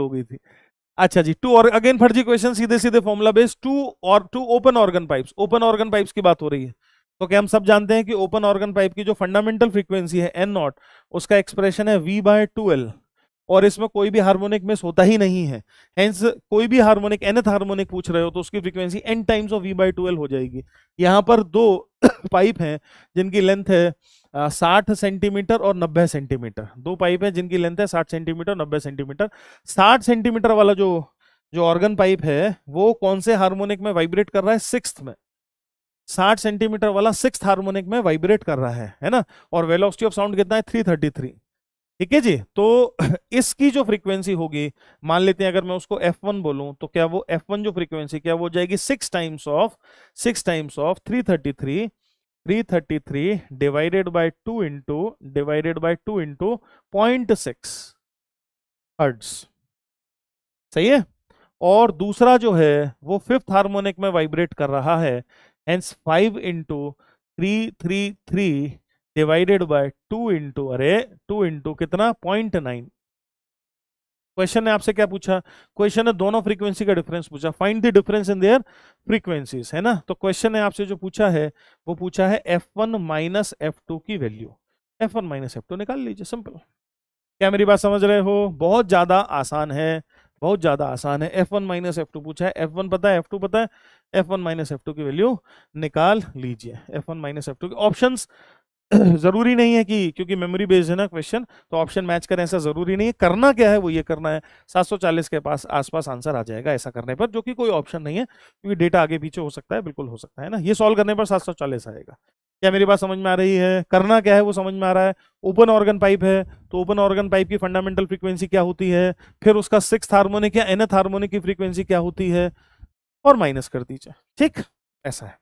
हो गई थी। अच्छा जी, टू और अगेन फर्जी क्वेश्चन, सीधे सीधे formula based, two open organ pipes, open organ pipes की बात हो रही है। तो क्या हम सब जानते हैं कि ओपन ऑर्गन पाइप की जो फंडामेंटल फ्रीक्वेंसी है एन नॉट, उसका एक्सप्रेशन है v/2L, और इसमें कोई भी हार्मोनिक मिस होता ही नहीं है। हेंस कोई भी हार्मोनिक, nth हार्मोनिक पूछ रहे हो तो उसकी frequency n times of v/2L हो जाएगी। यहाँ पर दो पाइप हैं जिनकी लेंथ है 60 सेंटीमीटर और 90 सेंटीमीटर। दो पाइप है जिनकी लेंथ है 60 सेंटीमीटर 90 सेंटीमीटर। 60 सेंटीमीटर वाला जो जो ऑर्गन पाइप है वो कौन से हार्मोनिक में वाइब्रेट कर रहा है? सिक्स्थ में। 60 सेंटीमीटर वाला सिक्स्थ हार्मोनिक में वाइब्रेट कर रहा है ना। और वेलोसिटी ऑफ साउंड कितना है? 333। ठीक है जी। तो इसकी जो फ्रीक्वेंसी होगी, मान लेते हैं अगर मैं उसको F1 बोलूं, तो क्या वो F1 जो फ्रीक्वेंसी क्या वो हो जाएगी 6 times of 333 divided by 2 into 0.6 hertz. सही है। और दूसरा जो है वो फिफ्थ हार्मोनिक में वाइब्रेट कर रहा है, hence 5 into 333 divided by 2 into, अरे 2 इंटू कितना? 0.9। क्वेश्चन ने आपसे क्या पूछा? क्वेश्चन ने दोनों फ्रीक्वेंसी का डिफरेंस पूछा, find the difference in their frequencies, है ना। तो क्वेश्चन ने आपसे जो पूछा है वो पूछा है F1 माइनस F2 की वैल्यू। F1 माइनस F2 निकाल लीजिए, सिंपल। क्या मेरी बात समझ रहे हो? बहुत ज्यादा आसान है, बहुत ज्यादा आसान है। F1 माइनस F2 पूछा है, F1 पता है, F2 पता है, F1 माइनस F2 की वैल्यू निकाल लीजिए। F1 माइनस F2 के ऑप्शंस जरूरी नहीं है कि, क्योंकि मेमोरी बेस्ड है ना क्वेश्चन, तो ऑप्शन मैच करें ऐसा जरूरी नहीं है। करना क्या है वो ये करना है, 740 के पास आसपास आंसर आ जाएगा ऐसा करने पर, जो कि कोई ऑप्शन नहीं है क्योंकि डेटा आगे पीछे हो सकता है, बिल्कुल हो सकता है ना। ये सॉल्व करने पर 740 आएगा। क्या मेरी बात समझ में आ रही है? करना क्या है वो समझ में आ रहा है। ओपन ऑर्गन पाइप है तो ओपन ऑर्गन पाइप की फंडामेंटल फ्रीक्वेंसी क्या होती है, फिर उसका सिक्स्थ हार्मोनिक या nth हार्मोनिक की फ्रीक्वेंसी क्या होती है, और माइनस कर दीजिए। ठीक, ऐसा है।